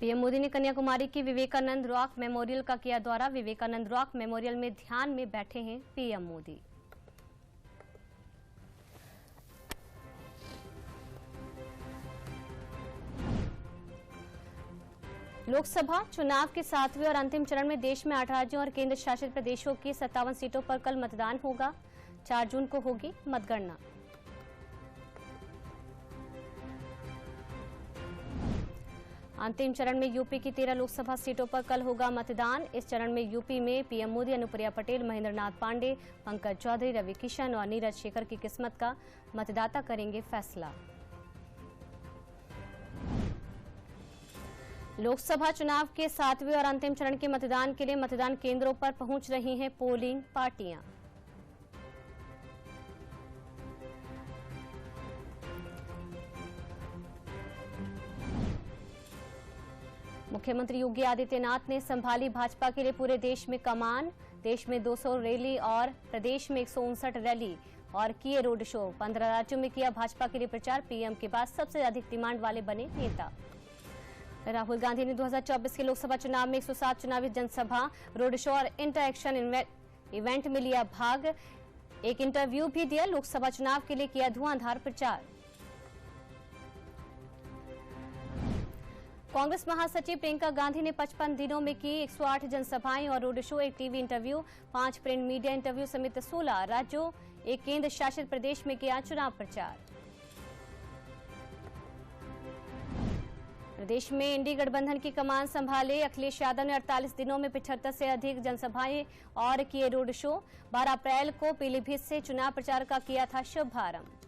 PM Modi ने कन्याकुमारी की Vivekananda rock memorial का किया दौरा। विवेकानंद रॉक मेमोरियल में ध्यान में बैठे हैं पीएम मोदी। लोकसभा चुनाव के 7वें और अंतिम चरण में देश में 8 राज्यों और केंद्र शासित प्रदेशों की 57 सीटों पर कल मतदान होगा। 4 जून को होगी मतगणना। अंतिम चरण में यूपी की 13 लोकसभा सीटों पर कल होगा मतदान। इस चरण में यूपी में पीएम मोदी, अनुप्रिया पटेल, महेंद्र नाथ पांडे, पंकज चौधरी, रवि किशन और नीरज शेखर की किस्मत का मतदाता करेंगे फैसला। लोकसभा चुनाव के 7वें और अंतिम चरण के मतदान के लिए मतदान केंद्रों पर पहुंच रही हैं पोलिंग पार्टियां। मुख्यमंत्री योगी आदित्यनाथ ने संभाली भाजपा के लिए पूरे देश में कमान। देश में 200 रैली और प्रदेश में 159 रैली और किए रोड शो। 15 राज्यों में किया भाजपा के लिए प्रचार। पीएम के बाद सबसे अधिक डिमांड वाले बने नेता। राहुल गांधी ने 2024 के लोकसभा चुनाव में 107 चुनावी जनसभा, रोड शो और इंटरएक्शन इवेंट में लिया भाग। एक इंटरव्यू भी दिया। लोकसभा चुनाव के लिए किया धुआंधार प्रचार। कांग्रेस महासचिव प्रियंका गांधी ने 55 दिनों में की 108 जनसभाएं और रोड शो, एक TV interview, 5 print media interview समेत 16 राज्यों, एक केंद्र शासित प्रदेश में किया चुनाव प्रचार। प्रदेश में इंडी गठबंधन की कमान संभाले अखिलेश यादव ने 48 दिनों में 75 से अधिक जनसभाएं और किए रोड शो। 12 अप्रैल को पीलीभीत से चुनाव प्रचार का किया था शुभारंभ।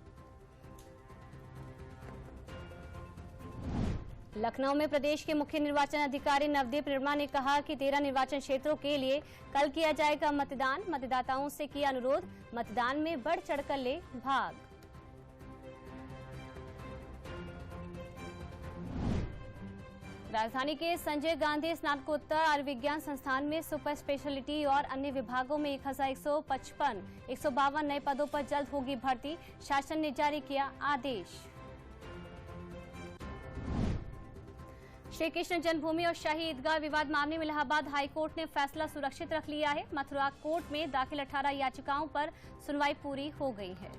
लखनऊ में प्रदेश के मुख्य निर्वाचन अधिकारी नवदीप निर्मा ने कहा कि 13 निर्वाचन क्षेत्रों के लिए कल किया जाएगा मतदान। मतदाताओं से किया अनुरोध, मतदान में बढ़ चढ़कर ले भाग। राजधानी के संजय गांधी स्नातकोत्तर आयुर्विज्ञान संस्थान में सुपर स्पेशलिटी और अन्य विभागों में 1155 152 नए पदों पर जल्द होगी भर्ती। शासन ने जारी किया आदेश। श्री कृष्ण जन्मभूमि और शाही ईदगाह विवाद मामले में इलाहाबाद हाईकोर्ट ने फैसला सुरक्षित रख लिया है। मथुरा कोर्ट में दाखिल 18 याचिकाओं पर सुनवाई पूरी हो गई है।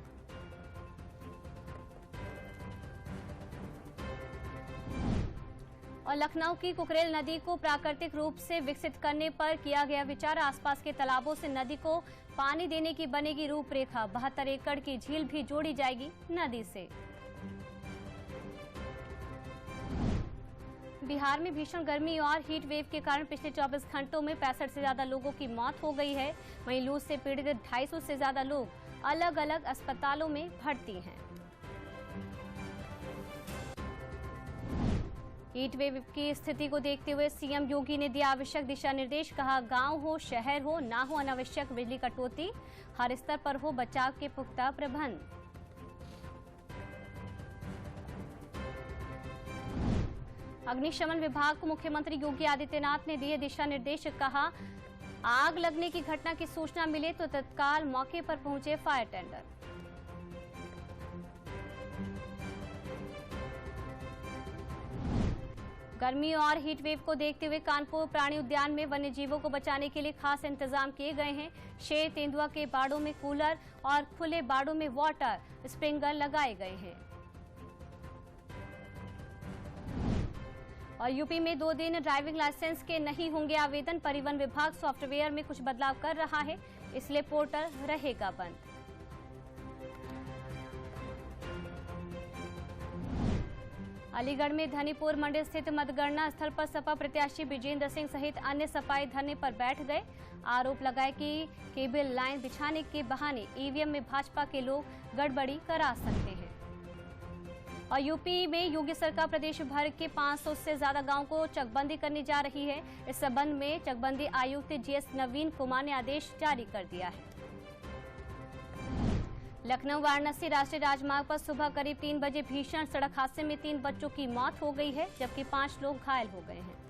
और लखनऊ की कुकरेल नदी को प्राकृतिक रूप से विकसित करने पर किया गया विचार। आसपास के तालाबों से नदी को पानी देने की बनेगी रूपरेखा। 72 एकड़ की झील भी जोड़ी जाएगी नदी से। बिहार में भीषण गर्मी और हीट वेव के कारण पिछले 24 घंटों में 65 से ज्यादा लोगों की मौत हो गई है। वहीं लू से पीड़ित 250 से ज्यादा लोग अलग अलग अस्पतालों में भर्ती हैं। हीट वेव की स्थिति को देखते हुए सीएम योगी ने दिया आवश्यक दिशा निर्देश। कहा, गांव हो शहर हो, ना हो अनावश्यक बिजली कटौती, हर स्तर पर हो बचाव के पुख्ता प्रबंध। अग्निशमन विभाग को मुख्यमंत्री योगी आदित्यनाथ ने दिए दिशा निर्देश। कहा, आग लगने की घटना की सूचना मिले तो तत्काल मौके पर पहुंचे फायर टेंडर। गर्मी और हीट वेव को देखते हुए कानपुर प्राणी उद्यान में वन्य जीवों को बचाने के लिए खास इंतजाम किए गए हैं। शेर, तेंदुआ के बाड़ों में कूलर और खुले बाड़ों में वाटर स्प्रिंकलर लगाए गए हैं। और यूपी में 2 दिन ड्राइविंग लाइसेंस के नहीं होंगे आवेदन। परिवहन विभाग सॉफ्टवेयर में कुछ बदलाव कर रहा है, इसलिए पोर्टल रहेगा बंद। अलीगढ़ में धनीपुर मंडी स्थित मतगणना स्थल पर सपा प्रत्याशी विजेंद्र सिंह सहित अन्य सपाई धरने पर बैठ गए। आरोप लगाए कि केबल लाइन बिछाने के बहाने ईवीएम में भाजपा के लोग गड़बड़ी करा सकते हैं। और यूपी में योगी सरकार प्रदेश भर के 500 से ज्यादा गांवों को चकबंदी करने जा रही है। इस संबंध में चकबंदी आयुक्त जीएस नवीन कुमार ने आदेश जारी कर दिया है। लखनऊ वाराणसी राष्ट्रीय राजमार्ग पर सुबह करीब 3 बजे भीषण सड़क हादसे में 3 बच्चों की मौत हो गई है, जबकि 5 लोग घायल हो गए हैं।